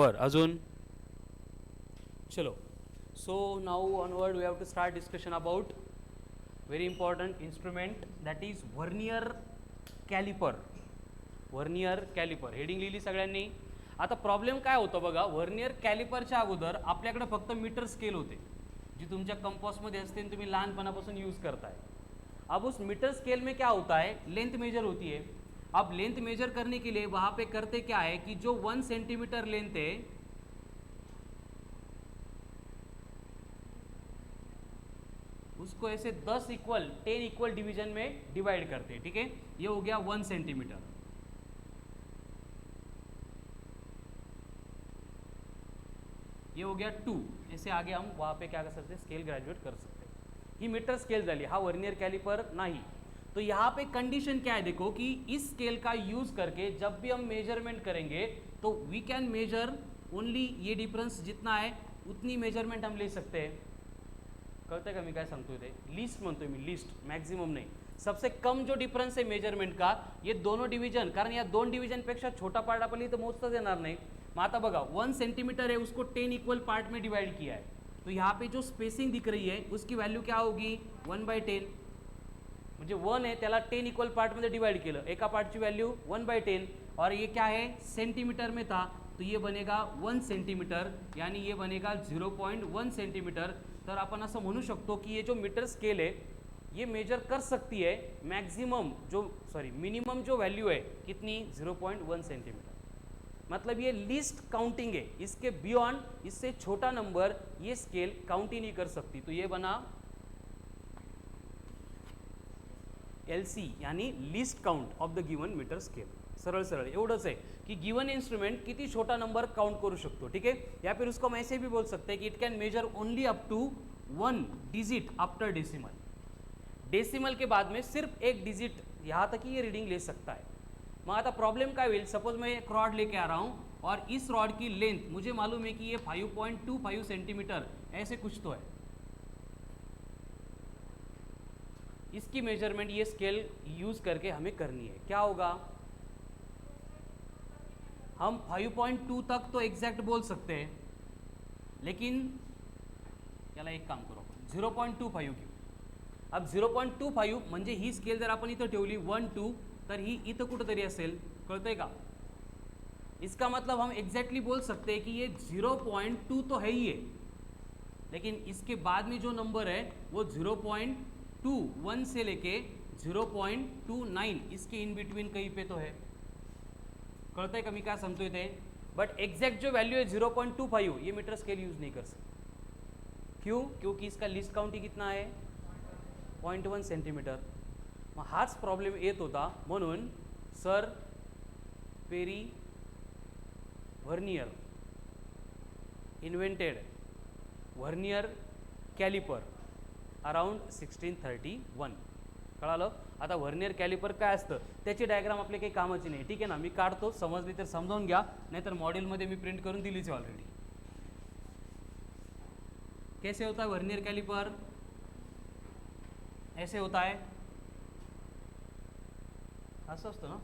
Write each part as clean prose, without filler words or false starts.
बर अजून चलो. So now onward we have to start discussion about very important instrument that is vernier calliper. Vernier calliper heading लिहिली सगळ्यांनी. आता problem काय होतं बघा, व्हर्नियर कॅलिपरच्या अगोदर आपल्याकडे फक्त मीटर स्केल होते जी तुमच्या कंपॉसमध्ये असते आणि तुम्ही लहानपणापासून यूज करताय. अब उस मीटर स्केल में क्या होता है, लेंथ मेजर होती है. अब लेंथ मेजर करने के लिए वहां पे करते क्या है कि जो 1 सेंटीमीटर लेंथ है उसको ऐसे 10 इक्वल 10 इक्वल डिवीजन में डिवाइड करते हैं. ठीक है, ये हो गया 1 सेंटीमीटर. ये हो गया 2. ऐसे आगे हम वहां पे क्या कर सकते हैं, स्केल ग्रेजुएट कर सकते हैं. ही मीटर स्केल झाली, हा वर्नियर कॅलिपर नाही. तो यहाँ पे कंडीशन क्या है देखो कि इस स्केल का यूज करके जब भी हम मेजरमेंट करेंगे तो वी कैन मेजर ओनली ये डिफरेंस जितना है उतनी मेजरमेंट हम ले सकते हैं. कळतंय का मी काय सांगतोय ते? लिस्ट म्हणतोय मी, लिस्ट, मॅक्झिमम नाही. सबसे कम जो डिफरन्स आहे मेजरमेंट का, ये दोनों डिवीजन, कारण या 2 डिवीजनपेक्षा छोटा पार्ट आपल्याला इथं मोजताच येणार नाही. मग आता बघा 1 सेंटीमीटर है, उसको 10 इक्वल पार्ट में डिवाइड किया है. तो यहाँ पे जो स्पेसिंग दिख रही है उसकी वैल्यू क्या होगी, 1/10. म्हणजे 1 आहे त्याला 10 इक्वल पार्टमध्ये डिवाइड केलं, एका पार्टची व्हॅल्यू 1/10. और ये क्या है, सेंटीमीटर में था तो ये बनेगा 1 सेंटीमीटर, यानी ये बनेगा 0.1 सेंटीमीटर. तर आपण असं म्हणू शकतो की ये जो मीटर स्केल है ये मेजर कर सकती है मैक्सिमम मिनिमम जो वैल्यू है कितनी, 0.1 सेंटीमीटर. मतलब ये लिस्ट काउंटिंग है, इसके बियॉन्ड, इससे छोटा नंबर ये स्केल काउंट ही नहीं कर सकती. तो ये बना LC यानी least count of the given metre scale. सरळ सरळ एवढंच आहे की गिवन इंस्ट्रूमेंट किती छोटा नंबर काउंट करू शकतो. ठीक है, या फिर उसको हम ऐसे भी बोल सकते हैं कि it can measure only up to 1 digit after decimal. Decimal के बाद में सिर्फ एक डिजिट यहाँ तक ही ये रीडिंग ले सकता है. मग आता प्रॉब्लेम काय होईल, सपोज मैं एक रॉड लेके आ रहा हूँ और इस रॉड की लेंथ मुझे मालूम है कि ये 5.25 सेंटीमीटर ऐसे कुछ तो है. इसकी मेजरमेंट ये स्केल यूज करके हमें करनी है. क्या होगा, हम 5.2 तक तो एग्जैक्ट बोल सकते हैं, लेकिन याला एक काम करू, 0.25 घेऊ. अब 0.25 म्हणजे ही स्केल जर आपण इथं ठेवली 1 2 तर ही इथं कुठंतरी असेल. कळतंय का? इसका मतलब हम एग्जैक्टली बोल सकते हैं कि ये 0.2 तो है ही है, लेकिन इसके बाद में जो नंबर है वो 0.21 से लेके 0.29 इसके इन बिटवीन कहीं पे तो है. कळतंय का मी काय सांगतोय ते? बट एग्जैक्ट जो वैल्यू है 0.25 ये मीटर स्केल यूज नहीं कर सकते. क्यों? क्योंकि इसका लिस्ट काउंट ही कितना है, 0.1 सेंटीमीटर. मग हाच प्रॉब्लेम येत होता, म्हणून sir Pierre Vernier invented vernier calliper around 1631. कळालं? आता व्हर्नियर कॅलिपर काय असतं त्याची डायग्राम आपले काही कामाची नाही. ठीक आहे ना, मी काढतो, समजली तर समजावून घ्या, नाहीतर मॉड्यूलमध्ये मी प्रिंट करून दिलीच आहे ऑलरेडी. कैसे होता है वर्नियर कैलिपर, ऐसे होता है, असं असतं ना.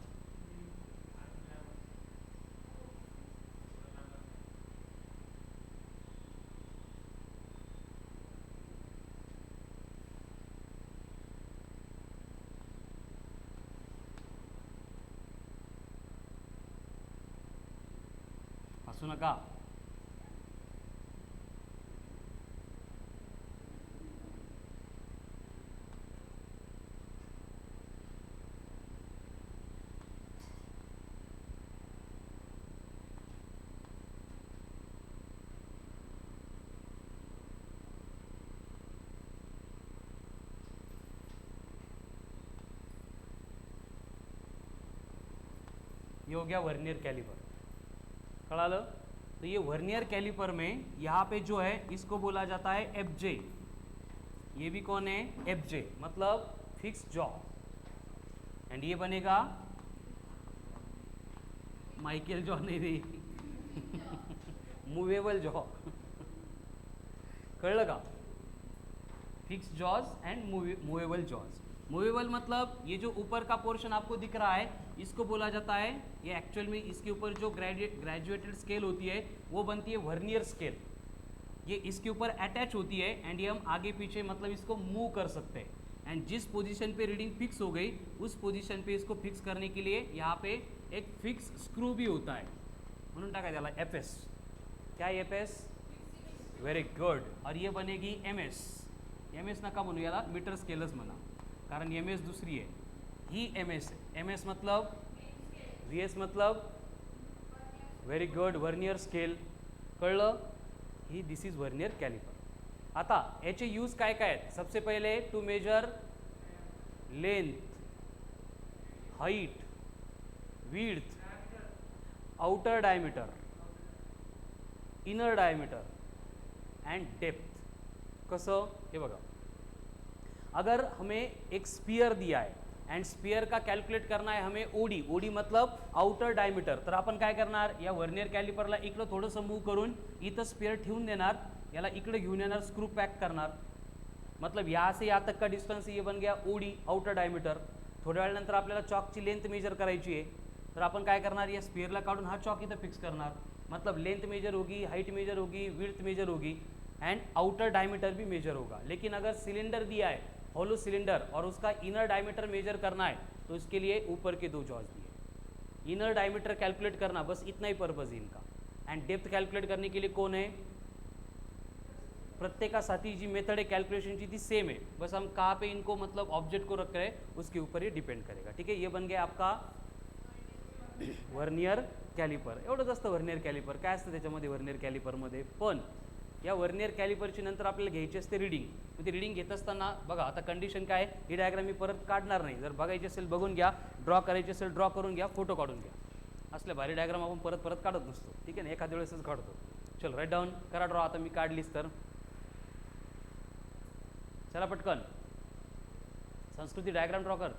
हसू नका. ये हो गया वर्नियर कैलिपर. कळालं? तो ये वर्नियर कैलिपर में यहाँ पे जो है इसको बोला जाता है FJ. ये भी कौन है, FJ, मतलब फिक्स जॉ. एंड ये बनेगा माइकल जॉ नहीं रे मूवेबल जॉ. कळलं का? Fix jaws and movable jaws. Movable मतलब ये जो ऊपर का पोर्शन आपको दिख रहा है इसको बोला जाता है, ये एक्चुअल में इसके ऊपर जो ग्रेजुएटेड स्केल होती है वो बनती है वर्नियर स्केल। ये इसके ऊपर अटैच होती है एंड ये हम आगे पीछे मतलब इसको मूव कर सकते हैं। एंड जिस पोजीशन पे रीडिंग फिक्स हो गई उस पोजीशन पे इसको फिक्स करने के लिए यहाँ पे एक फिक्स स्क्रू भी होता है, म्हणून टाका त्याला एफएस। क्या है एफएस? Very good. और ये बनेगी एमएस। एमएस नका म्हणू याला, मीटर स्केलच म्हणा, कारण एमएस दुसरी आहे, ही एमएस आहे। एमएस मतलब व्हीएस मतलब व्हेरी गुड, वर्नियर स्केल। कळलं? ही दिस इज वर्नियर कॅलिपर। आता याचे यूज काय काय आहेत? सबसे पहिले to measure length, height, width, outer diameter, inner diameter and depth. कसं? हे बघा, अगर हमें एक स्पीयर दिया है एंड स्पीयर का कैलकुलेट करना है हमें ओडी, ओडी मतलब आउटर डायमीटर, तर आपण काय करणार, या वर्नियर कॅलिपरला इकडं थोडंसं मूव करून इथं स्पीयर ठेवून देणार, याला इकडे घेऊन येणार, स्क्रू पॅक करणार, मतलब यहाँ से यहाँ तक का डिस्टेंस ये बन गया ओडी, आउटर डायमीटर। थोड्या वेळानंतर आपल्याला चॉकची लेंथ मेजर करायची आहे, तर आपण काय करणार, या स्पीयरला काढून हा चॉक इथं फिक्स करणार, मतलब लेंथ मेजर होगी, हाइट मेजर होगी, विड्थ मेजर होगी एंड आउटर डायमीटर भी मेजर होगा। लेकिन अगर सिलेंडर दिया है हॉलो सिलेंडर और उसका इनर डायमीटर मेजर करना है तो इसके लिए ऊपर के दो जॉज दिए। इनर डायमीटर कैलकुलेट करना, बस इतना ही पर्पज है इनका। एंड डेप्थ कैलकुलेट करने के लिए कौन है? प्रत्येकासाठी जी मेथड है कैलकुलेशन की थी सेम है, बस हम कहाँ पे इनको मतलब ऑब्जेक्ट को रख रहे हैं उसके ऊपर ये डिपेंड करेगा। ठीक है, ये बन गया आपका वर्नियर कॅलिपर। एवढंच असतं वर्नियर कॅलिपर। काय असतं त्याच्यामध्ये वर्नियर कॅलिपरमध्ये? पण या वर्नियर कॅलिपरची नंतर आपल्याला घ्यायची असते रीडिंग। ती रीडिंग घेत असताना बघा, आता कंडिशन काय आहे, ही डायग्राम मी परत काढणार नाही, जर बघायची असेल बघून घ्या, ड्रॉ करायची असेल ड्रॉ करून घ्या, फोटो काढून घ्या। असले भारी डायग्राम आपण परत परत काढत नसतो, ठीक आहे ना, एखाद्या वेळेसच काढतो। चल राईट डाऊन करा ड्रॉ। आता मी काढलीस तर चला पटकन, संस्कृती डायग्राम ड्रॉ कर,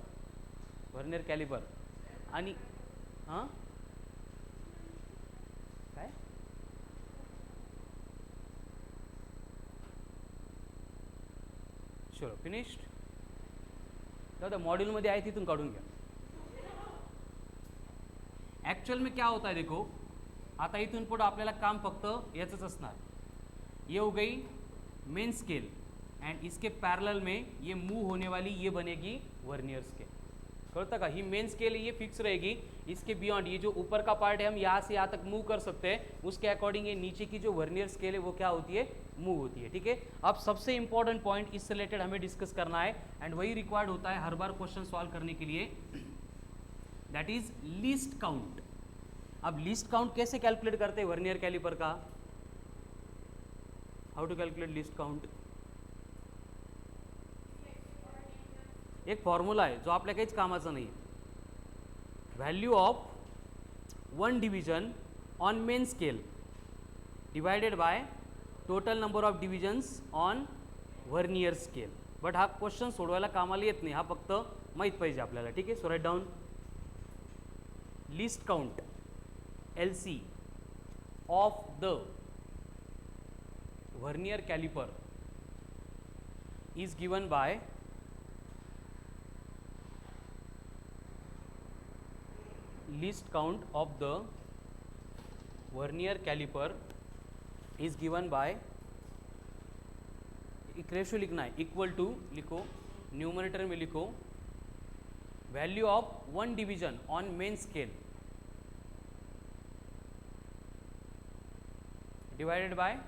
वर्नियर कॅलिपर। आणि हां काय चलो फिनिश्ड। दादा मॉड्यूलमध्ये आहे तिथून काढून घ्या। ॲक्च्युअल में क्या होता है देखो, आता इथून पुढं आपल्याला काम फक्त याचंच असणार। ये हो गई मेन स्केल एंड इसके पैरेलल में ये मूव होने वाली ये बनेगी वर्नियर स्केल। कळता का? ही मेन स्केल ये फिक्स रहेगी, इसके बियॉन्ड ये जो ऊपर का पार्ट है हम यहाँ से यहाँ तक मूव कर सकते हैं, उसके अकॉर्डिंग ये नीचे की जो वर्नियर स्केल है वो क्या होती है, मूव होती है। ठीक है, अब सबसे इंपॉर्टेंट पॉइंट इससे रिलेटेड हमें डिस्कस करना है एंड वही रिक्वायर्ड होता है हर बार क्वेश्चन सॉल्व करने के लिए, दैट इज लीस्ट काउंट। अब लीस्ट काउंट कैसे कैलकुलेट करते हैं वर्नियर कैलिपर का? How to calculate least count? एक फॉर्म्युला आहे जो आपल्या काहीच कामाचा नाही आहे। Value of one division on main scale divided by total number of divisions on vernier scale. But हा क्वेश्चन सोडवायला कामाला येत नाही, हा फक्त माहीत पाहिजे आपल्याला। ठीक आहे, so write down least count LC of the vernier calliper is given by least count of the vernier caliper is given by, एक रेशियो लिखना है, इक्वल टू लिखो, न्यूमरेटर में लिखो value of one division on main scale divided by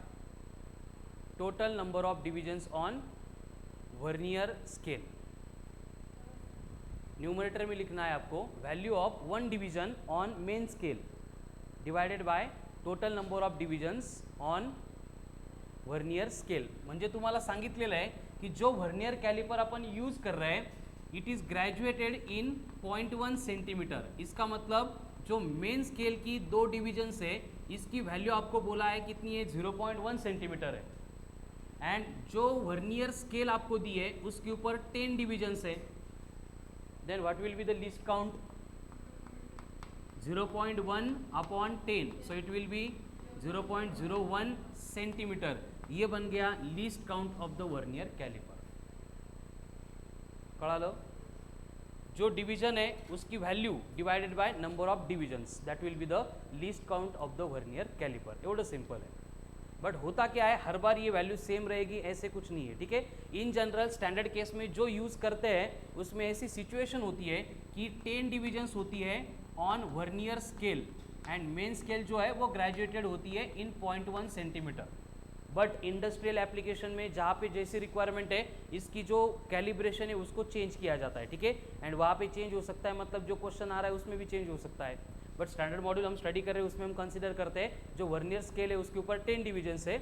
total number of divisions on vernier scale. Numerator में लिखना है आपको value of one division on main scale divided by total number of divisions on vernier scale. म्हणजे तुम्हाला सांगितलेलं आहे की जो वर्नियर कैलिपर अपन यूज कर रहे हैं it is graduated in 0.1 centimetre. इसका मतलब जो मेन स्केल की दो डिविजन्स है इसकी वैल्यू आपको बोला है कितनी है, 0.1 सेंटीमीटर है। एंड जो वर्नियर स्केल आपको दी है उसके ऊपर 10 डिविजन्स है, then what will be the least count? 0.1 upon 10, so it will be 0.01 centimetre. ये बन गया least count of the vernier calliper. कळालं? जो डिवीजन है उसकी value divided by number of divisions, that will be the least count of the vernier calliper. एवढं simple है। But होता क्या है, हर बार ये वैल्यू सेम रहेगी ऐसे कुछ नहीं है, ठीक है। इन जनरल स्टैंडर्ड केस में जो यूज़ करते हैं उसमें ऐसी सिचुएशन होती है कि 10 डिविजन्स होती है on vernier scale and main scale जो है वो ग्रेजुएटेड होती है इन 0.1 सेंटीमीटर। बट इंडस्ट्रियल एप्लीकेशन में जहाँ पे जैसी रिक्वायरमेंट है इसकी जो कैलिब्रेशन है उसको चेंज किया जाता है, ठीक है। एंड वहाँ पे चेंज हो सकता है, मतलब जो क्वेश्चन आ रहा है उसमें भी चेंज हो सकता है। बट स्टैंडर्ड मॉड्यूल हम स्टडी कर रहे हैं उसमें हम कंसिडर करते हैं जो वर्नियर स्केल है उसके ऊपर 10 डिविजन्स है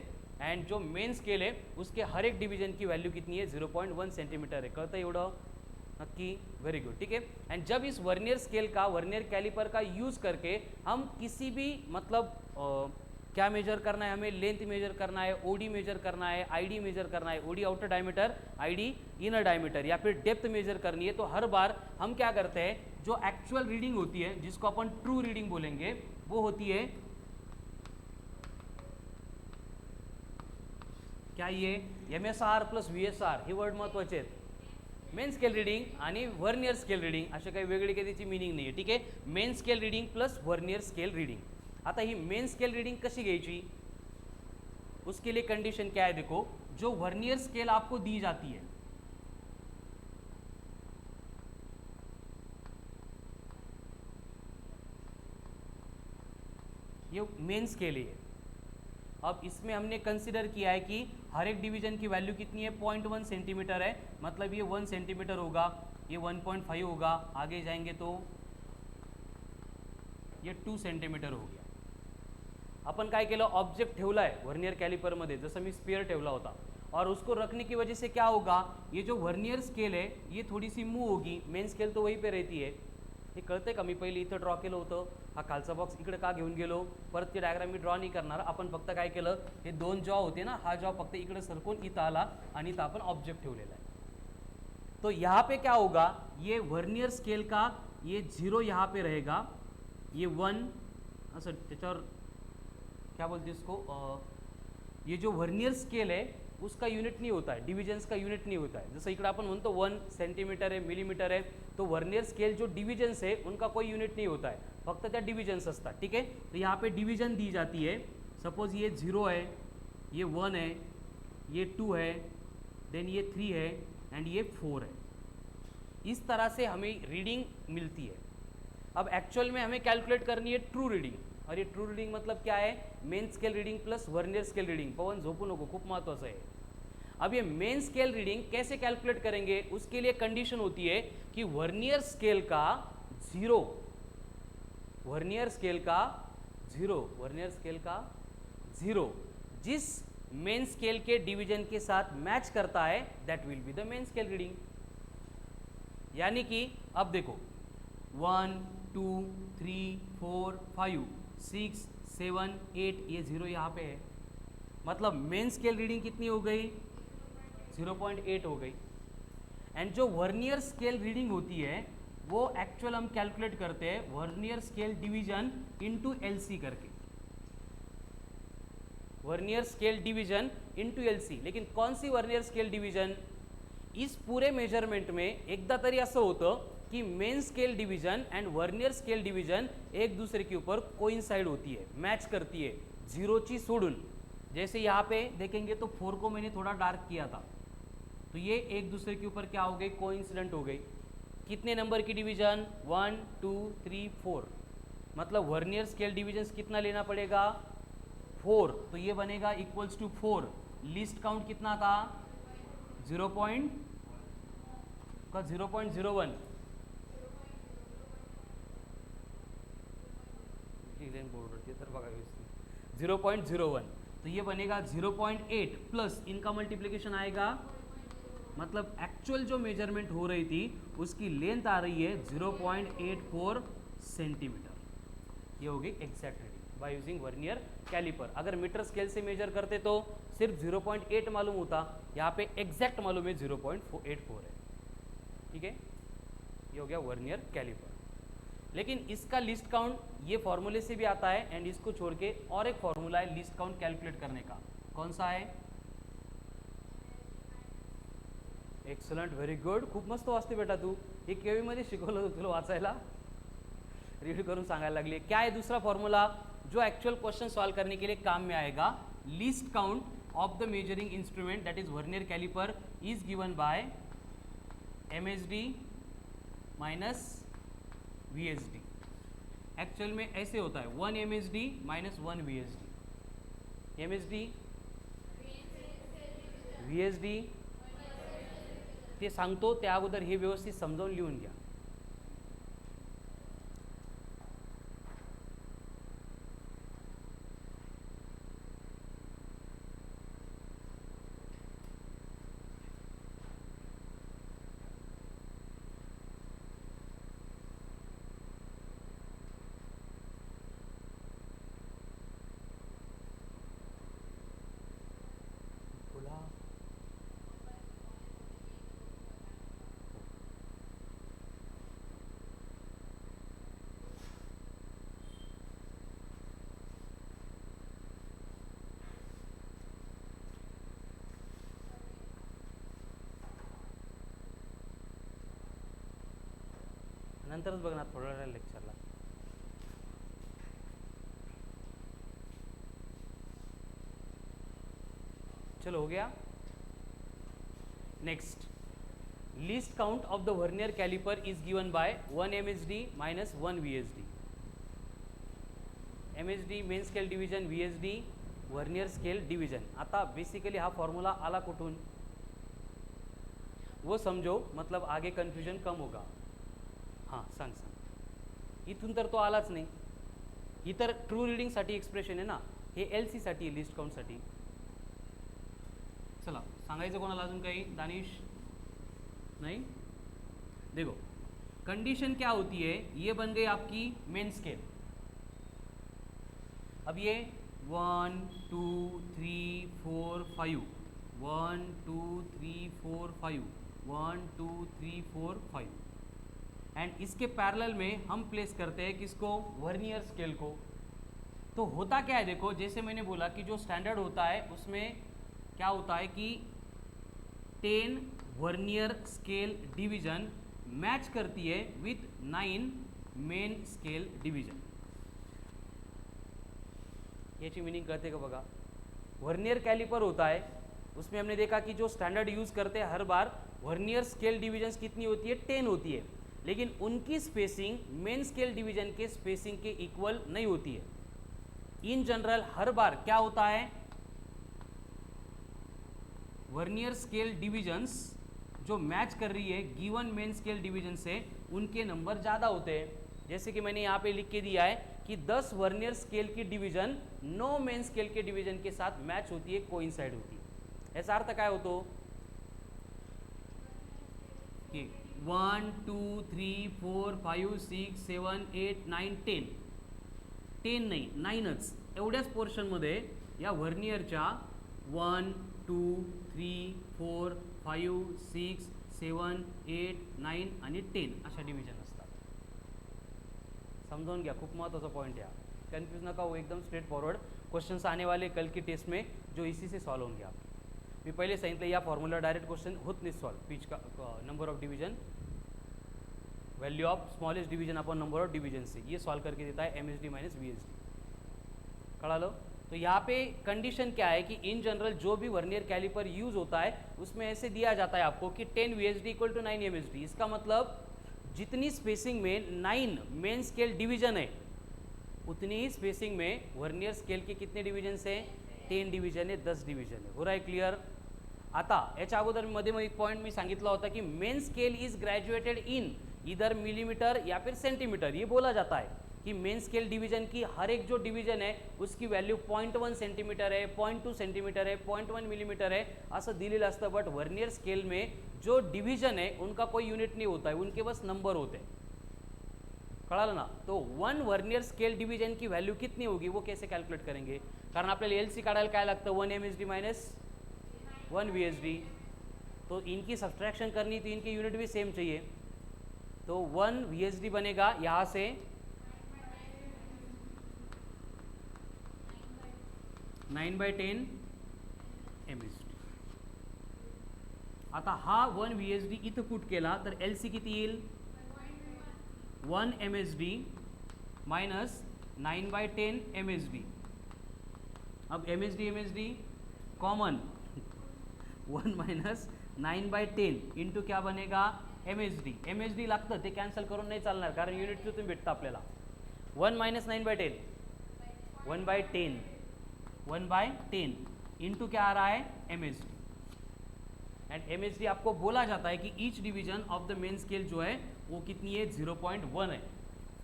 एंड जो मेन स्केल है उसके हर एक डिवीजन की वैल्यू कितनी है 0.1 सेंटीमीटर है। कळतं एवढं नक्की? वेरी गुड, ठीक है। एंड जब इस वर्नियर स्केल का, वर्नियर कैलिपर का यूज़ करके हम किसी भी मतलब क्या मेजर करना है, हमें लेंथ मेजर करना है, ओडी मेजर करना है, आईडी मेजर करना है, OD outer diameter, ID inner diameter, या फिर डेप्थ मेजर करनी है, तो हर बार हम क्या करते हैं, जो एक्चुअल रीडिंग होती है जिसको अपन ट्रू रीडिंग बोलेंगे वो होती है क्या, ये MSR प्लस VSR हे वर्ड महत्वाचे आहेत। मेन स्केल रिडिंग आणि वर्नियर स्केल रिडिंग असे काही वेगळी काही त्याची मीनिंग नाही आहे, ठीक आहे। Main scale reading plus vernier scale reading. आता ही मेन स्केल रीडिंग कशी घ्यायची, उसके लिए कंडीशन क्या है, देखो जो वर्नियर स्केल आपको दी जाती है, ये मेन स्केल है। अब इसमें हमने कंसिडर किया है कि हर एक डिवीजन की वैल्यू कितनी है, 0.1 सेंटीमीटर है, मतलब ये 1 सेंटीमीटर होगा, ये 1.5 होगा, आगे जाएंगे तो ये 2 सेंटीमीटर हो गया। अपन काय केलं, ऑब्जेक्ट ठेवला है वर्नियर कैलिपरमध्ये, जसं मी स्पेयर ठेवला होता, और उसको रखने की वजह से क्या होगा, ये जो वर्नियर स्केल है ये थोड़ी सी मूव होगी, मेन स्केल तो वहीं पे रहती है। हे कळतंय का, मी पहिले इथं ड्रॉ केलं होतं, हा खालचा बॉक्स इकडे का घेऊन गेलो, परत ते डायग्राम मी ड्रॉ नाही करणार, आपण फक्त काय केलं, हे दोन जॉ होते ना, हा जॉ फक्त इकडे सरकून इथं आला आणि इथं आपण ऑब्जेक्ट ठेवलेला आहे। तो यहाँ पे क्या होगा, ये वर्नियर स्केल का ये 0 यहाँ पे रहेगा, ये 1 असं त्याच्यावर क्या बोलते इसको, ये जो वर्नियर स्केल है उसका यूनिट नहीं होता है, डिविजन्स का यूनिट नहीं होता है। जैसे इकडे आपण म्हणतो 1 सेंटीमीटर है, मिलीमीटर है, तो वर्नियर स्केल जो डिविजन्स है उनका कोई यूनिट नहीं होता है, फक्त त्या डिविजन्स असतात, ठीक है। तो यहाँ पे डिवीजन दी जाती है, सपोज ये 0 है, ये 1 है, ये 2 है, देन ये 3 है एंड ये 4 है। इस तरह से हमें रीडिंग मिलती है। अब एक्चुअल में हमें कैलकुलेट करनी है ट्रू रीडिंग, और ये ट्रू रीडिंग मतलब क्या है, main scale reading plus vernier scale reading. Pawan झोपू नको, खूब महत्वाचं है। अब ये मेन स्केल रीडिंग कैसे कैलकुलेट करेंगे, उसके लिए कंडीशन होती है कि वर्नियर स्केल का 0, वर्नियर स्केल का 0, वर्नियर स्केल का 0 जिस मेन स्केल के डिवीजन के साथ मैच करता है, that will be the main scale reading. यानी कि अब देखो 1 2 3 4 5 6 7 8, ये 0 यहाँ पे है, मतलब मेन स्केल रीडिंग कितनी हो गई, 0.8 हो गई। एंड जो वर्नियर स्केल रीडिंग होती है वो एक्चुअल हम कैलकुलेट करते हैं vernier scale division into LC करके, vernier scale division into LC। लेकिन कौन सी वर्नियर स्केल डिवीजन, इस पूरे मेजरमेंट में एकदा तरी असं होतं कि main scale division and vernier scale division एक दूसरे के ऊपर कोइंसाइड होती है, मैच करती है, 0 ची सोडून। जैसे यहाँ पे देखेंगे तो 4 को मैंने थोड़ा डार्क किया था, तो ये एक दूसरे के ऊपर क्या हो गई, कोइंसिडेंट हो गई। कितने नंबर की डिवीजन, 1 2 3 4, मतलब वर्नियर स्केल डिवीजन कितना लेना पड़ेगा, 4, तो ये बनेगा इक्वल्स टू 4। लीस्ट काउंट कितना था, 0.01, 0.01, तो ये बनेगा 0.8 प्लस इनका मल्टीप्लिकेशन आएगा, मतलब एक्चुअल जो मेजरमेंट हो रही थी उसकी लेंथ आ रही है 0.84 सेंटीमीटर। ये हो गई exact reading by using vernier calliper. अगर मीटर स्केल से मेजर करते तो सिर्फ 0.8 मालूम होता, यहाँ पे एग्जैक्ट मालूम है 0.84 है, ठीक है। ये हो गया वर्नियर कैलिपर। लेकिन इसका लिस्ट काउंट ये फॉर्मूले से भी आता है, एंड इसको छोड़ के और एक फॉर्मूला है लिस्ट काउंट कैलकुलेट करने का, कौन सा है, एक्सलेंट, व्हेरी गुड, खूप मस्त वाचते बेटा तू। हे केवी मध्ये शिकवलं होतं तुला वाचायला, रीड करून सांगायला लागली. क्या है दूसरा फॉर्मूला जो एक्चुअल क्वेश्चन सॉल्व करने के लिए काम में आएगा? Least count of the measuring instrument that is vernier calliper is given by MSD minus VSD. Actual में ऐसे होता है 1 MSD minus 1 VSD. MSD VSD ते सांगतो त्या अगोदर हे व्यवस्थित समजावून लिहून घ्या. नंतरच बघणार थोड्या वेळा लेक्चरला. चलो हो गया. Next, least count of the vernier calliper is given by 1 MSD minus 1 VSD. MSD main scale division, VSD vernier scale division. आता बेसिकली हा फॉर्मूला आला कुठून वो समझो, मतलब आगे कन्फ्युजन कम होगा. हां सांग सांग. इथून तर तो आलाच नाही. ही तर ट्रू रिडिंगसाठी एक्सप्रेशन आहे ना, हे LC साठी आहे, लिस्ट काउंटसाठी. चला सांगायचं कोणाला अजून काही? दानिश नहीं? देखो कंडीशन क्या होती है, ये बन गई आपकी मेन स्केल. अब ये 1 2 3 4 5 1 2 3 4 5 1 2 3 4 5 एंड इसके पैरेलल में हम प्लेस करते हैं किसको? वर्नियर स्केल को. तो होता क्या है देखो, जैसे मैंने बोला कि जो स्टैंडर्ड होता है उसमें क्या होता है कि 10 वर्नियर स्केल डिवीजन मैच करती है विथ 9 मेन स्केल डिवीजन. याची मीनिंग कळते का बघा. वर्नियर कैलिपर होता है, उसमें हमने देखा कि जो स्टैंडर्ड यूज करते हैं हर बार वर्नियर स्केल डिवीजन्स कितनी होती है? 10 होती है. लेकिन उनकी स्पेसिंग मेन स्केल डिवीजन के स्पेसिंग के इक्वल नहीं होती है. इन जनरल हर बार क्या होता है, वर्नियर स्केल डिवीजन्स जो मैच कर रही है गिवन मेन स्केल डिवीजन से, उनके नंबर ज़्यादा होते हैं. जैसे कि मैंने यहाँ पे लिख के दिया है कि 10 वर्नियर स्केल की डिवीजन 9 मेन स्केल के डिवीजन के साथ मैच होती है, कोइंसाइड होती है. याचा अर्थ काय होतो की 1 2 3 4 5 6 7 8 9 10 10 नाही 9च एवढ्याच पोर्शनमध्ये या वर्नियरच्या 1 2 3 4 5 6 7 8 9 आणि 10 अशा डिव्हिजन असतात. समझून घ्या, खूप महत्त्वाचा पॉइंट है. कन्फ्यूज ना हो, एकदम स्ट्रेट फॉरवर्ड क्वेश्चंस आने वाले कल की टेस्ट में जो इसी से सॉल्व होंगे. आप मी पहले सांगितलं या फॉर्मूला डायरेक्ट क्वेश्चन होत नाही सॉल्व. पिच का number of division, value of smallest division upon number of division से ये सॉल्व करके देता है MSD माइनस VSD. कड़ा लो. तो यहाँ पे कंडीशन क्या है कि इन जनरल जो भी वर्नियर कैलिपर यूज होता है उसमें ऐसे दिया जाता है आपको कि 10 VSD इक्वल टू 9 MSD. इसका मतलब जितनी स्पेसिंग में 9 मेन स्केल डिवीजन है उतनी ही स्पेसिंग में वर्नियर स्केल के कितने डिवीजन है? 10 डिवीजन है, 10 डिवीजन है. हो रहा है क्लियर? आता याच्या अगोदर मध्ये एक पॉइंट मी सांगितला होता कि main scale is graduated in इधर मिलीमीटर या फिर सेंटीमीटर. ये बोला जाता है कि मेन स्केल डिवीजन की हर एक जो डिवीजन है उसकी वैल्यू 0.1 सेंटीमीटर है, 0.2 सेंटीमीटर है, 0.1 मिलीमीटर है असं दिलेलं असतं. बट वर्नियर स्केल में जो डिवीजन है उनका कोई यूनिट नहीं होता है, उनके बस नंबर होते हैं. कळालं ना? तो 1 वर्नियर स्केल डिवीजन की वैल्यू कितनी होगी वो कैसे कैलकुलेट करेंगे? कारण आपल्याला LC काढायला काय लागतं? 1 MSD माइनस 1 VSD. तो इनकी सब्सट्रैक्शन करनी तो इनके यूनिट भी सेम चाहिए. तो 1 VSD बनेगा यहाँ से 9/10 MSD. आता हा 1 VSD इथं पुट केला तर LC किती येईल? 1 MSD माइनस 9/10 MSD। अब MSD कॉमन 1 माइनस 9/10 इंटू क्या बनेगा MSD लागतं ते कॅन्सल करून नाही चालणार कारण युनिटचं तुम्ही भेटतं आपल्याला 1 माइनस 9/10 1/10 इंटू क्या आ रहा है MSD। एंड MSD आपको बोला जाता है कि each division of the main scale जो है वो कितनी है 0.1 है।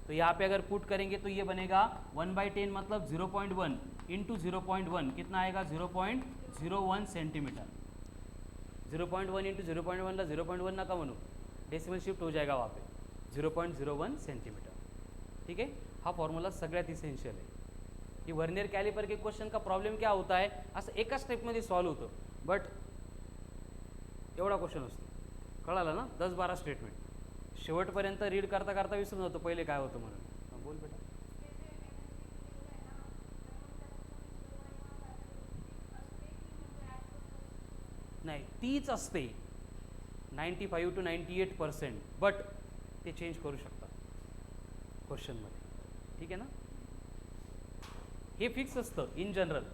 तो यहाँ पे अगर पुट करेंगे तो ये बनेगा 1/10 मतलब 0.1 इंटू 0.1 कितना आएगा 0.01 सेंटीमीटर। 0.1 इंटू 0.1 ला 0.1 ना का म्हणू डेसिमल शिफ्ट हो जाएगा वहाँ पे 0.01 सेंटीमीटर। ठीक है, हा फॉर्म्युला सगळ्यात इसेन्शियल आहे की वर्नियर कॅलिपर के क्वेश्चन का प्रॉब्लेम क्या होता है असं एका स्टेपमध्ये सॉल्व होतं बट एवढा क्वेश्चन असतो कळालं ना 10-12 स्टेटमेंट शेवटपर्यंत रीड करता करता विसरून जातो पहिले काय होतं म्हणून। बोल बेटा। नाही तीच असते 95 to 98% बट ते चेंज करू शकतात क्वेश्चनमध्ये। ठीक आहे ना, हे फिक्स असतं in general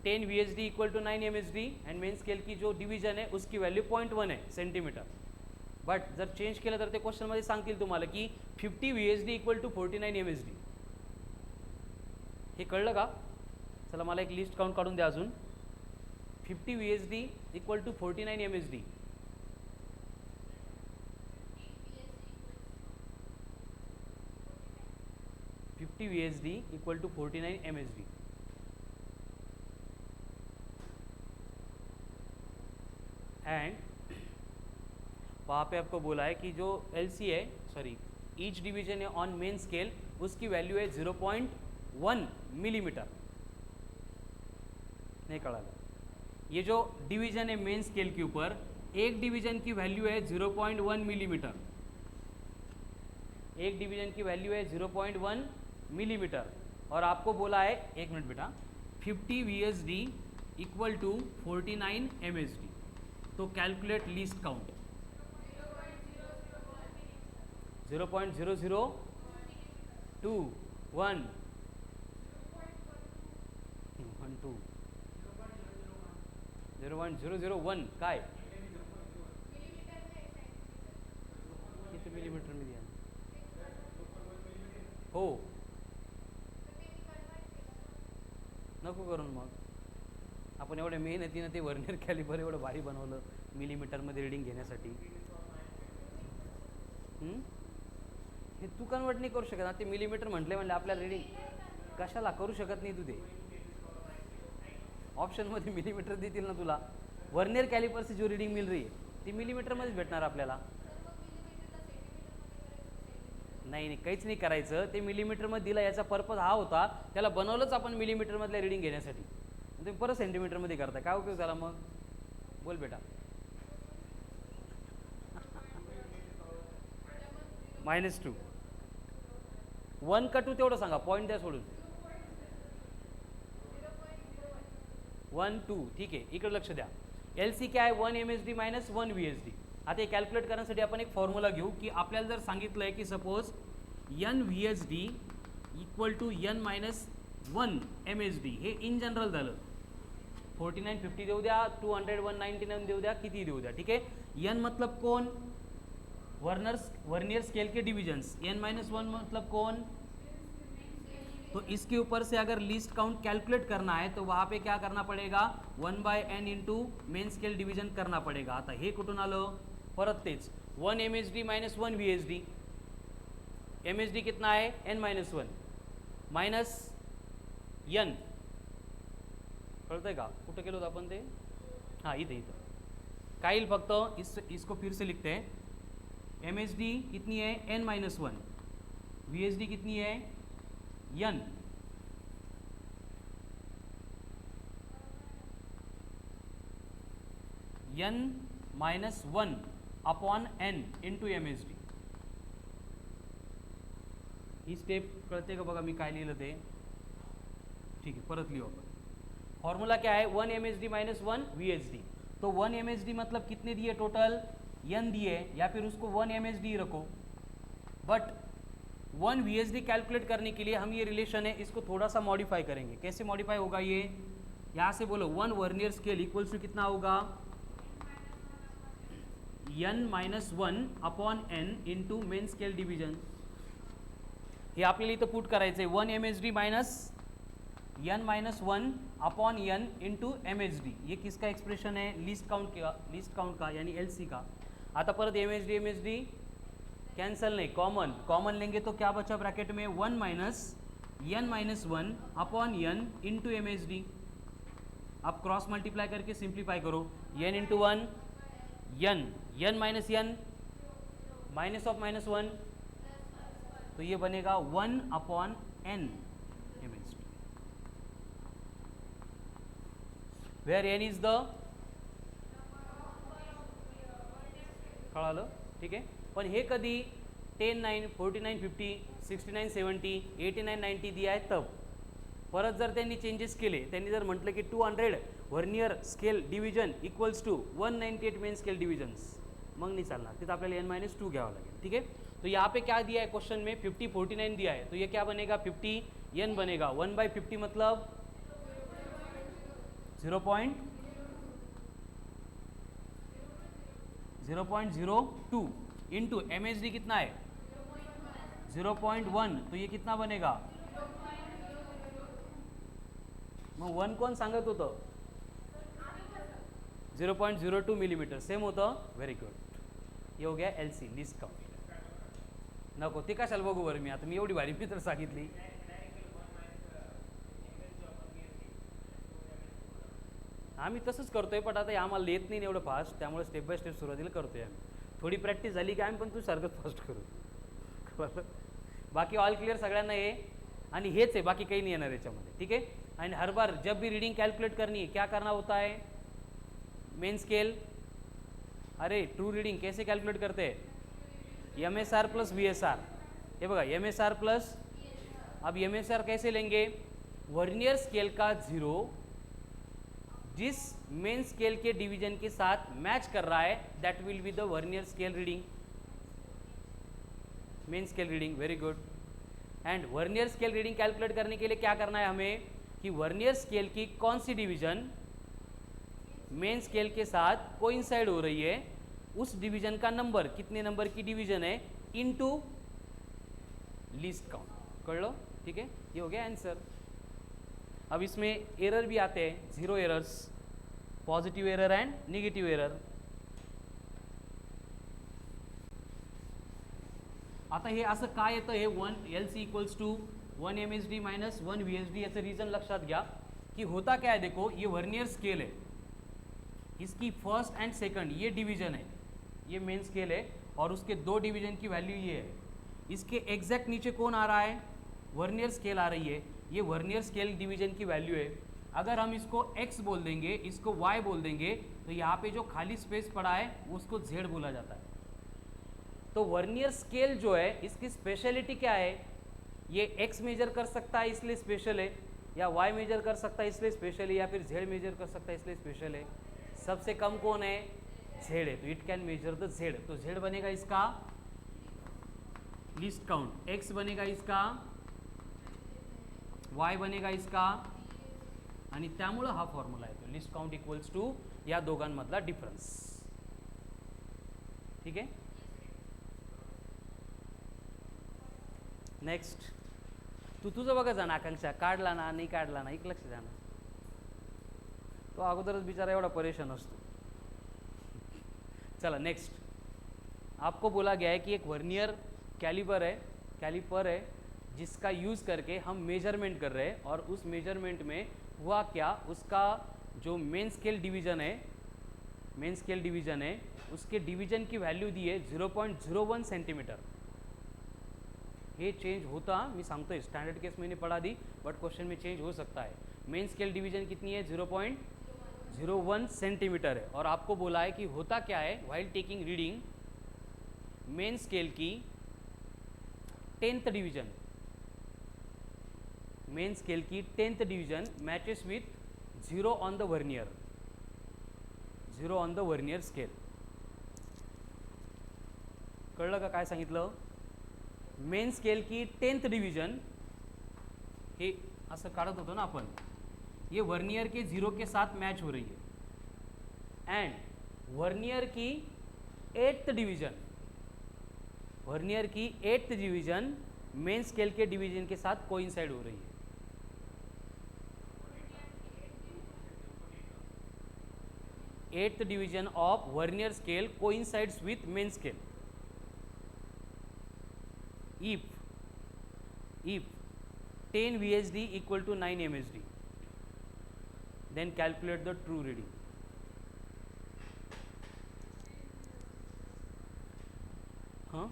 10 VSD equal to 9 MSD and main scale की जो डिवीजन है उसकी वैल्यू 0.1 है सेंटीमीटर। बट जर चेंज केलं तर ते क्वेश्चनमध्ये सांगतील तुम्हाला की 50 VSD इक्वल टू 49 MSD। हे कळलं का? चला मला एक लिस्ट काउंट काढून द्या अजून। 50 VSD equal to 49 MSD। 50 VSD equal to 49 MSD। And वहाँ पे आपको बोला है कि जो LC है सॉरी ईच डिवीजन है ऑन मेन स्केल उसकी वैल्यू है 0.1 मिलीमीटर। नहीं कड़ा ये जो डिवीजन है मेन स्केल के ऊपर एक डिवीजन की वैल्यू है 0.1 मिलीमीटर। एक डिवीजन की वैल्यू है 0.1 मिलीमीटर और आपको बोला है 1 मिनट बेटा 50 VSD इक्वल टू 49 MSD। तो कैलकुलेट लीस्ट काउंट 0.002 1 0.001 काय किती मिलीमीटर में दिया हो नको करून मग आपण एवढ्या मेहनतीनं ते वर्नियर कॅलिपर एवढं भारी बनवलं मिलीमीटरमध्ये रीडिंग घेण्यासाठी। हे तू कन्वर्ट नाही करू शकत ना ते मिलीमीटर म्हटले आपल्याला रीडिंग कशाला करू शकत नाही तू ते ऑप्शनमध्ये मिलीमीटर देतील ना तुला वर्नियर कॅलिपरची जो रीडिंग मिल रही है ती मिलीमीटरमध्येच भेटणार आपल्याला। नाही नाही काहीच नाही करायचं ते मिलीमीटरमध्ये दिला याचा पर्पज हा होता त्याला बनवलंच आपण मिलीमीटरमधल्या रीडिंग घेण्यासाठी तुम्ही परत सेंटीमीटरमध्ये करताय काय उपयोग झाला मग बोल बेटा। -2 1 का 2 तेवढं सांगा पॉईंट द्या सोडून 1 2 ठीक आहे इकडे लक्ष द्या। LC क्या है 1 MSD माइनस 1 VSD। आता हे कॅल्क्युलेट करण्यासाठी आपण एक फॉर्म्युला घेऊ की आपल्याला जर सांगितलं आहे की suppose n VSD equal to n minus 1 MSD हे इन जनरल झालं 49 50 देऊ द्या 200 199 देऊ द्या किती देऊ द्या ठीक है। n मतलब कौन वर्नियर स्केल के डिविजन्स n माइनस 1 मतलब कौन तो इसके ऊपर से अगर लीस्ट काउंट कैलकुलेट करना है तो वहाँ पे क्या करना पड़ेगा 1/n into main scale division करना पड़ेगा। आता हे कुठून आलं परत तेच 1 MSD माइनस 1 VSD MSD कितना है n माइनस 1 माइनस n कळतंय का कुठं केलं होतं आपण ते हाँ इथे काय येईल फक्त इसको फिर से लिखते हैं MSD कितनी है n माइनस 1 VSD कितनी है n n minus 1 upon n into MSD। ही स्टेप कळते का बघा मी काय लिहिलं ते ठीक है परत लिहू आपण। फॉर्मूला क्या है 1 MSD माइनस 1 VSD। तो 1 MSD मतलब कितने दिए टोटल n दिए या फिर उसको 1 MSD रखो बट 1 VSD कैलकुलेट करने के लिए हम ये रिलेशन है इसको थोड़ा सा मॉडिफाई करेंगे। कैसे मॉडिफाई होगा ये, यहाँ से बोलो 1 वर्नियर स्केल इक्वल्स टू कितना होगा, n-1 upon n into main scale division. हे आपल्याला इथं पुट करायचं आहे 1 MSD minus n-1 upon n into MSD। ये किसका एक्सप्रेशन है, लिस्ट काउंट का यानी LC का। आता परत MSD कैंसल नहीं, कॉमन लेंगे तो क्या बचा ब्रैकेट में 1 minus n-1 upon n into MSD। आप क्रॉस मल्टीप्लाई करके सिंप्लीफाई करो, n into 1 n minus n minus of -1 तो ये बनेगा 1 upon n MSD, where n is the, कळालं ठीक आहे। पण हे कधी 10, 9, 49, 50, 69, 70, 89, 90 दिया आहे तब। परत जर त्यांनी चेंजेस केले, त्यांनी जर म्हटलं की 200 vernier scale division equals to 198 main scale divisions, मग नहीं चलना, तिथं आपल्याला n-2 घ्यावा लागेल। ठीक है, तो यहाँ पे क्या दिया है क्वेश्चन में 50, 49 दिया है, तो ये क्या बनेगा 50 n बनेगा 1/50 मतलब 0.02 इंटू MSD कितना है 0.1, तो ये कितना बनेगा, मग 1 कोण सांगत होतं 0.02 मिलीमीटर सेम होतं, व्हेरी गुड। ये हो गया LC लिस्ट काउंट। नको ते कशाला बघू बरं मी, आता मी एवढी भारी मी तर सांगितली। आम्ही तसंच करतोय, पण आता आम्हाला येत नाही एवढं फास्ट, त्यामुळे स्टेप बाय स्टेप सुरुवातीला करतोय आम्ही। थोडी प्रॅक्टिस झाली की आम्ही पण तू सारखं फास्ट करू। बाकी ऑल क्लियर सगळ्यांना हे, आणि हेच आहे, बाकी काही नहीं येणार याच्यामध्ये। ठीक है, एंड हर बार जब भी रीडिंग कैलकुलेट करनी है क्या करना होता है, मेन स्केल, अरे ट्रू रीडिंग कैसे कैलकुलेट करते हैं, MSR प्लस VSR। ये बघा MSR प्लस, अब MSR कैसे लेंगे, वर्नियर स्केल का 0 जिस मेन स्केल के डिवीजन के साथ मैच कर रहा है that will be the vernier scale reading, main scale reading, very good. And vernier scale reading calculate करने के लिए क्या करना है हमें, कि वर्नियर स्केल की कौन सी डिवीजन मेन स्केल के साथ कोइंसाइड हो रही है, उस डिवीजन का नंबर, कितने नंबर की डिवीजन है, इनटू लीस्ट काउंट। कर लो, ठीक है, ये हो गया आंसर। अब इसमें एरर भी आते हैं, 0 errors, positive error and negative error. आता हे असं काय येतं, हे 1 LC equals to 1 MSD minus 1 VSD, याचं रीजन लक्षात घ्या कि होता क्या है। देखो ये वर्नियर स्केल है, इसकी फर्स्ट एंड सेकंड ये डिवीजन है, ये मेन स्केल है, और उसके 2 डिवीजन की वैल्यू ये है। इसके एग्जैक्ट नीचे कौन आ रहा है, वर्नियर स्केल आ रही है, ये वर्नियर स्केल डिवीजन की वैल्यू है। अगर हम इसको x बोल देंगे, इसको y बोल देंगे, तो यहाँ पे जो खाली स्पेस पड़ा है उसको z बोला जाता है। तो वर्नियर स्केल जो है इसकी स्पेशलिटी क्या है, ये x मेजर कर सकता है इसलिए स्पेशल है, या y मेजर कर सकता है इसलिए स्पेशल है, या फिर z मेजर कर सकता है इसलिए स्पेशल है। सबसे कम कौन है, z है, तो it can measure the z। तो z बनेगा इसका लिस्ट काउंट, x बनेगा इसका, y बनेगा इसका, आणि त्यामुळे हा फॉर्म्युला येतो लिस्ट काउंट इक्वल्स टू या दोघांमधला डिफरन्स। ठीक है, नेक्स्ट तू तुझं बघा जाणं, आकांक्षा काढला ना नाही काढला ना, एक लक्ष जाणं, तो अगोदरच बिचारा एवढा परेशान असतो। चला नेक्स्ट, आपको बोला गया है कि एक वर्नियर कैलिपर है जिसका यूज़ करके हम मेजरमेंट कर रहे हैं, और उस मेजरमेंट में हुआ क्या, उसका जो मेन स्केल डिवीजन है उसके डिवीजन की वैल्यू दी है 0.01 सेंटीमीटर। ये चेंज होता, मैं सांगतोय स्टैंडर्ड केस मैंने पढ़ा दी, बट क्वेश्चन में चेंज हो सकता है। मेन स्केल डिवीजन कितनी है, 0.01 सेंटीमीटर है, और आपको बोला है कि होता क्या है, while taking reading main scale की 10th डिवीजन, मेन स्केल की 10th division matches with 0 on the vernier, 0 on the vernier scale. कळलं का काय सांगितलं, मेन स्केल की 10th डिवीजन, हे असं काढत होतो ना आपण, ये वर्नियर के 0 के साथ मैच हो रही है, एंड वर्नियर की 8th डिवीजन, वर्नियर की 8th डिवीजन मेन स्केल के डिवीजन के साथ कोइंसाइड हो रही है। 8th division of vernier scale coincides with main scale if 10 VSD equal to 9 MSD, then calculate the true reading. हाँ,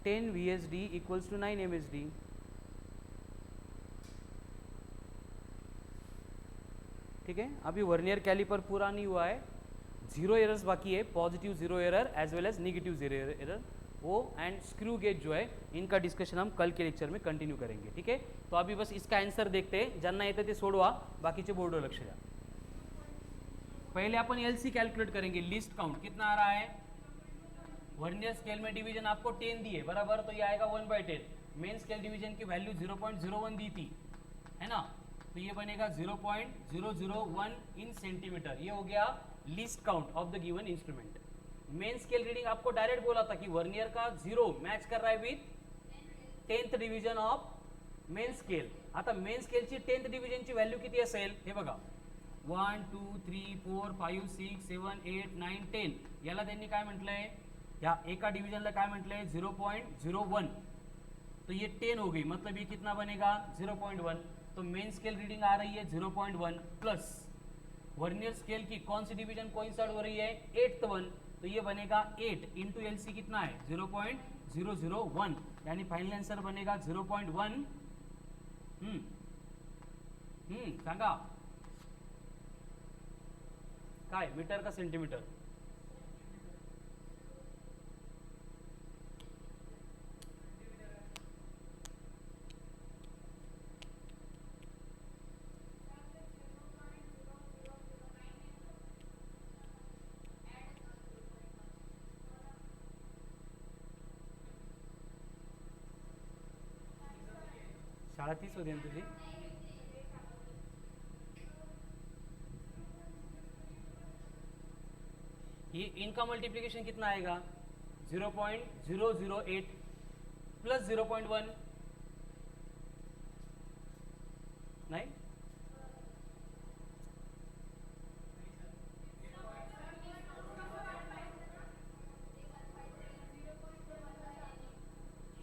10 VSD equals to 9 MSD. ठीक है, अभी वर्नियर कैलिपर पूरा नहीं हुआ है, 0 एरर्स बाकी है, positive 0 error as well as negative 0 error, वो एंड स्क्रू गेज जो है, इनका डिस्कशन हम कल के लेक्चर में कंटिन्यू करेंगे। ठीक है, तो अभी बस इसका आंसर देखते हैं, ज्यांना येतं ते सोडवा, बाकीचे बोर्डवर लक्ष द्या। पहले अपन एलसी कैलकुलेट करेंगे, लिस्ट काउंट कितना आ रहा है, वर्नियर स्केल में डिवीजन आपको 10 दी है बराबर, तो ये आएगा 1/10, मेन स्केल डिवीजन की वैल्यू 0.01 दी थी, है ना, तो ये बनेगा 0.001 इन सेंटीमीटर, ये हो गया list count of the given instrument. Main scale reading आपको डायरेक्ट बोला था कि वर्नियर का 0 मैच कर रहा है with 10th division of main scale. आता मेन स्केलची 10th डिव्हिजनची व्हॅल्यू किती असेल हे बघा, 1 2 3 4 5 6 7 8 9 10, याला त्यांनी काय म्हटलंय, या एका डिवीजनला काय म्हटलंय 0.01, तो ये 10 हो गई, मतलब ये कितना बनेगा 0.1, तो मेन स्केल रीडिंग आ रही है 0.1 प्लस वर्नियर स्केल की कौन सी डिवीजन कोइंसाइड हो रही है 8th वन, तो ये बनेगा 8 इंटू एलसी कितना है 0.001, यानी फाइनल आंसर बनेगा 0.1। सांगा काय, मीटर का सेंटीमीटर? शाळा 30 होती ना तुझी? ये इनका मल्टीप्लिकेशन कितना आएगा 0.008 प्लस 0.1, नहीं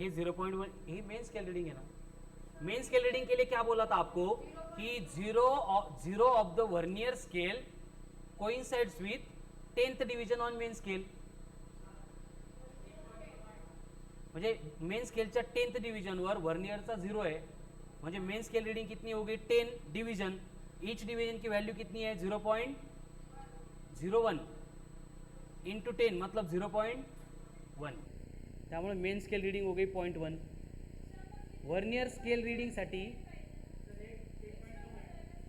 ये 0.1 ये मेन स्केल रीडिंग है ना। मेन स्केल रीडिंग के लिए क्या बोला था आपको कि zero of the vernier scale coincides with 10th division on main scale, म्हणजे मेन स्केलच्या 10th डिव्हिजनवर वर्नियरचा 0 आहे, म्हणजे मेन स्केल रीडिंग कितनी होगी 10 डिवीजन, ईच डिवीजन की वैल्यू कितनी है 0.01 इंटू 10 मतलब 0.1, त्यामुळे मेन स्केल रीडिंग हो गई 0.1। वर्नियर स्केल रीडिंग साठी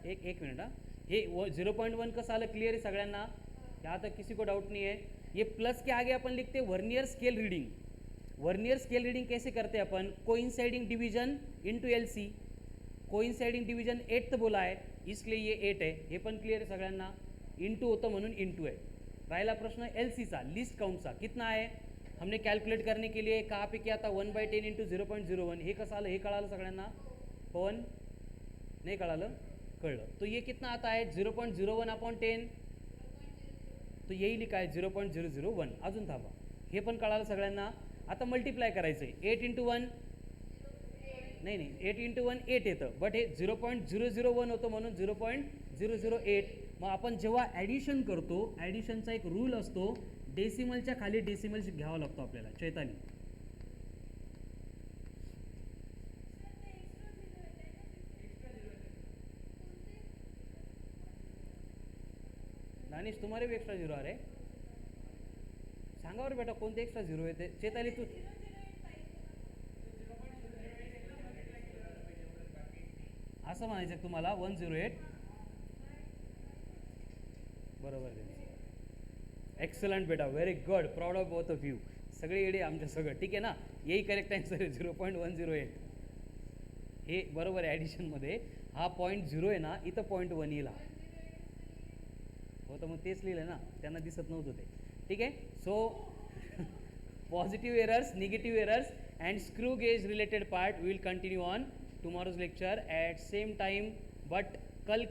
एक मिनट, ये 0.1 कसं आलं क्लियर है सगळ्यांना, यहाँ तक किसी को डाउट नहीं है। ये प्लस के आगे अपन लिखते vernier scale reading, vernier scale reading कैसे करते हैं अपन, coinciding division into LC, coinciding division 8th बोला है इसलिए ये 8 है, हे पण क्लियर है सगळ्यांना, इंटू होतं म्हणून इंटू है। राहिला प्रश्न एलसीचा, लिस्ट काउंटचा कितना है, हमने कैलकुलेट करने के लिए कहाँ पे किया था 1/10 इंटू 0.01, हे कसं आलं हे कळालं सगळ्यांना, पवन नाही कळालं, कळलं, तो ये कितना आता है 0.01 अपॉन 10, तो यही लिखा है 0.001, अजून थांबा, हे पण कळालं सगळ्यांना। आता मल्टिप्लाय करायचं आहे 8 इंटू 1, नाही 8 इंटू 1 8 येतं, बट हे 0.001 होतं म्हणून 0.008। मग आपण जेव्हा ॲडिशन करतो, ॲडिशनचा एक रूल असतो, डेसिमलच्या खाली डेसिमल घ्यावा लागतो आपल्याला। चैताली दानिश तुम्हारे भी एक्स्ट्रा 0 आ रहे, सांगा बरं बेटा कोणते एक्स्ट्रा 0 येते। चैताली तू असं म्हणायचं तुम्हाला 108 बरोबर, एक्सलंट बेटा, very good, proud of both of you. सगळे येडे आमच्या सगळं, ठीक आहे ना. यही करेक्ट आन्सर आहे 0.108. हे बरोबर आहे ॲडिशनमध्ये. हा 0.0 आहे ना, इथं 0.1 येईल. हो तर मग तेच लिहिलं ना, त्यांना दिसत नव्हतं ते. ठीक आहे. So positive errors, negative errors and screw gauge related part will continue on tomorrow's lecture at same time, but कल